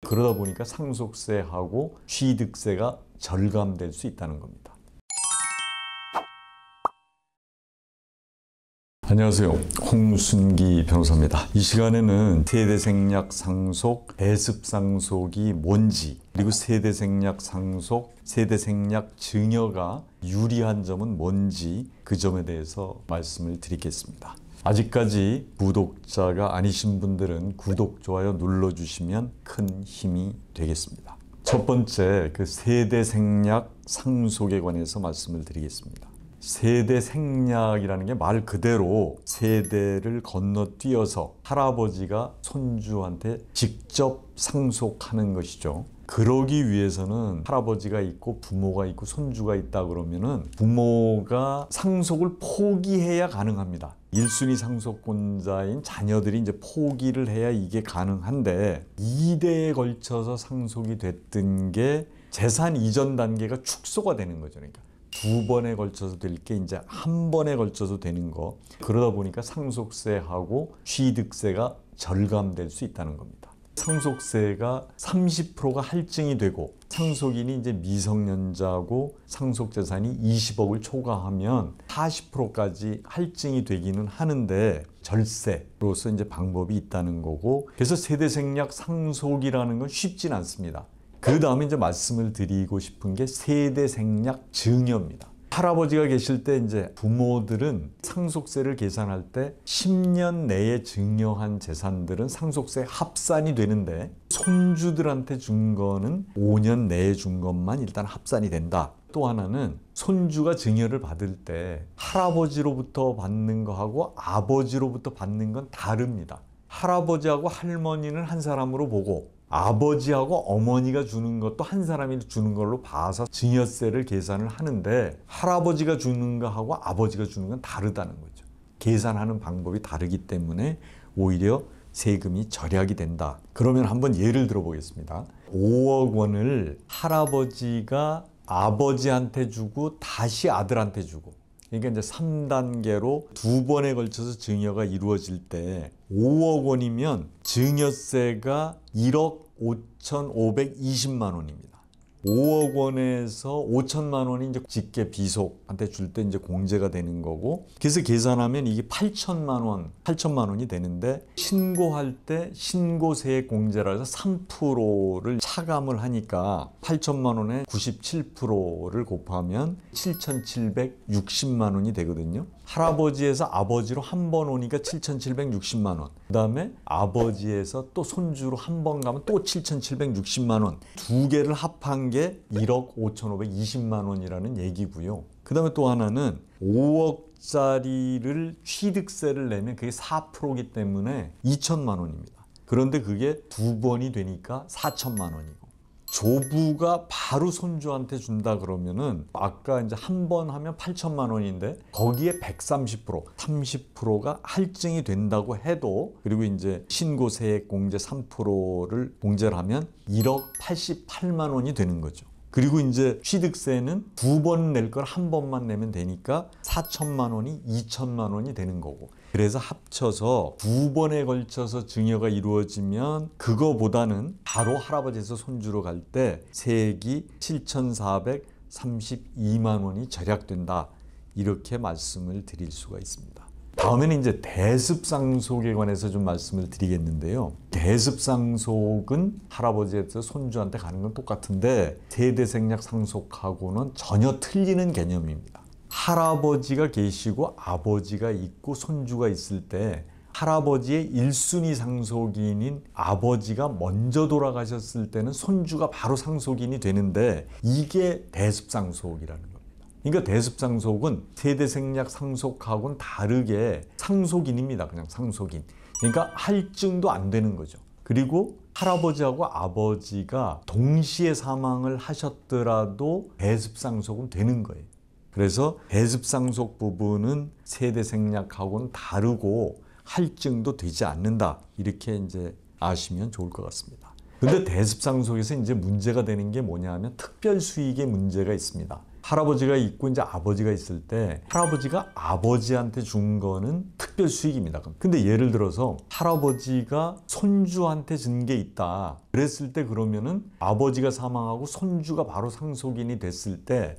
그러다 보니까 상속세하고 취득세가 절감될 수 있다는 겁니다. 안녕하세요. 홍순기 변호사입니다. 이 시간에는 세대생략 상속, 배습상속이 뭔지, 그리고 세대생략 상속, 세대생략 증여가 유리한 점은 뭔지 그 점에 대해서 말씀을 드리겠습니다. 아직까지 구독자가 아니신 분들은 구독, 좋아요 눌러주시면 큰 힘이 되겠습니다. 첫 번째, 그 세대생략 상속에 관해서 말씀을 드리겠습니다. 세대생략이라는 게 말 그대로 세대를 건너뛰어서 할아버지가 손주한테 직접 상속하는 것이죠. 그러기 위해서는 할아버지가 있고 부모가 있고 손주가 있다 그러면은 부모가 상속을 포기해야 가능합니다. 1순위 상속권자인 자녀들이 이제 포기를 해야 이게 가능한데 2대에 걸쳐서 상속이 됐던 게 재산 이전 단계가 축소가 되는 거죠. 그러니까 두 번에 걸쳐서 될 게 이제 한 번에 걸쳐서 되는 거. 그러다 보니까 상속세하고 취득세가 절감될 수 있다는 겁니다. 상속세가 30%가 할증이 되고 상속인이 이제 미성년자고 상속재산이 20억을 초과하면 40%까지 할증이 되기는 하는데 절세로서 이제 방법이 있다는 거고, 그래서 세대생략 상속이라는 건 쉽진 않습니다. 그 다음에 이제 말씀을 드리고 싶은 게 세대생략 증여입니다. 할아버지가 계실 때 이제 부모들은 상속세를 계산할 때 10년 내에 증여한 재산들은 상속세 합산이 되는데 손주들한테 준 거는 5년 내에 준 것만 일단 합산이 된다. 또 하나는 손주가 증여를 받을 때 할아버지로부터 받는 거하고 아버지로부터 받는 건 다릅니다. 할아버지하고 할머니는 한 사람으로 보고 아버지하고 어머니가 주는 것도 한 사람이 주는 걸로 봐서 증여세를 계산을 하는데 할아버지가 주는 거하고 아버지가 주는 건 다르다는 거죠. 계산하는 방법이 다르기 때문에 오히려 세금이 절약이 된다. 그러면 한번 예를 들어 보겠습니다. 5억 원을 할아버지가 아버지한테 주고 다시 아들한테 주고, 그러니까 이제 3단계로 두 번에 걸쳐서 증여가 이루어질 때 5억 원이면 증여세가 1억 5,520만 원입니다. 5억 원에서 5천만 원이 이제 직계 비속한테 줄 때 이제 공제가 되는 거고, 그래서 계산하면 이게 8천만 원이 되는데 신고할 때 신고세 공제라 해서 3%를 차감을 하니까 8천만 원에 97%를 곱하면 7,760만 원이 되거든요. 할아버지에서 아버지로 한 번 오니까 7,760만 원. 그 다음에 아버지에서 또 손주로 한 번 가면 또 7,760만 원. 두 개를 합한 게 1억 5,520만 원이라는 얘기고요. 그 다음에 또 하나는 5억짜리를 취득세를 내면 그게 4%이기 때문에 2천만 원입니다. 그런데 그게 두 번이 되니까 4천만 원이고, 조부가 바로 손주한테 준다 그러면은 아까 이제 한 번 하면 8천만 원인데 거기에 130%, 30%가 할증이 된다고 해도, 그리고 이제 신고세액 공제 3%를 공제를 하면 1억 88만 원이 되는 거죠. 그리고 이제 취득세는 두 번 낼 걸 한 번만 내면 되니까 4천만 원이 2천만 원이 되는 거고, 그래서 합쳐서 두 번에 걸쳐서 증여가 이루어지면 그거보다는 바로 할아버지에서 손주로 갈 때 세액이 7,432만 원이 절약된다. 이렇게 말씀을 드릴 수가 있습니다. 다음에는 이제 대습상속에 관해서 좀 말씀을 드리겠는데요. 대습상속은 할아버지에서 손주한테 가는 건 똑같은데 세대생략 상속하고는 전혀 틀리는 개념입니다. 할아버지가 계시고 아버지가 있고 손주가 있을 때 할아버지의 1순위 상속인인 아버지가 먼저 돌아가셨을 때는 손주가 바로 상속인이 되는데 이게 대습상속이라는 겁니다. 그러니까 대습상속은 세대생략 상속하고는 다르게 상속인입니다. 그냥 상속인. 그러니까 할증도 안 되는 거죠. 그리고 할아버지하고 아버지가 동시에 사망을 하셨더라도 대습상속은 되는 거예요. 그래서 대습상속 부분은 세대생략하고는 다르고 할증도 되지 않는다. 이렇게 이제 아시면 좋을 것 같습니다. 근데 대습상속에서 이제 문제가 되는 게 뭐냐 하면 특별수익의 문제가 있습니다. 할아버지가 있고 이제 아버지가 있을 때 할아버지가 아버지한테 준 거는 특별 수익입니다. 근데 예를 들어서 할아버지가 손주한테 준 게 있다. 그랬을 때 그러면은 아버지가 사망하고 손주가 바로 상속인이 됐을 때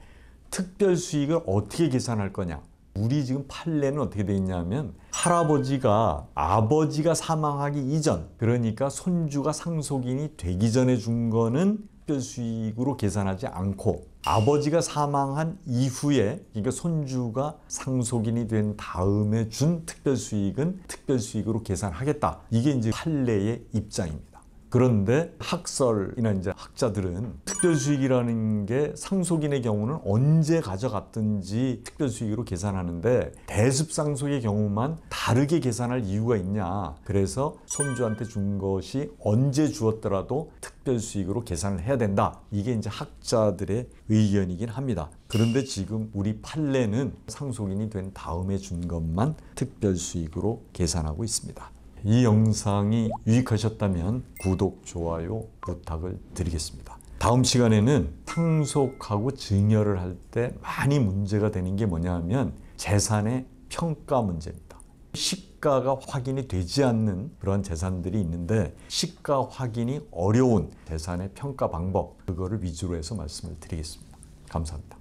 특별 수익을 어떻게 계산할 거냐? 우리 지금 판례는 어떻게 돼 있냐면 할아버지가 아버지가 사망하기 이전, 그러니까 손주가 상속인이 되기 전에 준 거는 특별수익으로 계산하지 않고 아버지가 사망한 이후에, 그러니까 손주가 상속인이 된 다음에 준 특별수익은 특별수익으로 계산하겠다. 이게 이제 판례의 입장입니다. 그런데 학설이나 이제 학자들은 특별수익이라는 게 상속인의 경우는 언제 가져갔든지 특별수익으로 계산하는데 대습상속의 경우만 다르게 계산할 이유가 있냐. 그래서 손주한테 준 것이 언제 주었더라도 특별수익으로 계산을 해야 된다. 이게 이제 학자들의 의견이긴 합니다. 그런데 지금 우리 판례는 상속인이 된 다음에 준 것만 특별수익으로 계산하고 있습니다. 이 영상이 유익하셨다면 구독, 좋아요 부탁을 드리겠습니다. 다음 시간에는 상속하고 증여를 할 때 많이 문제가 되는 게 뭐냐 하면 재산의 평가 문제입니다. 시가가 확인이 되지 않는 그런 재산들이 있는데 시가 확인이 어려운 재산의 평가 방법, 그거를 위주로 해서 말씀을 드리겠습니다. 감사합니다.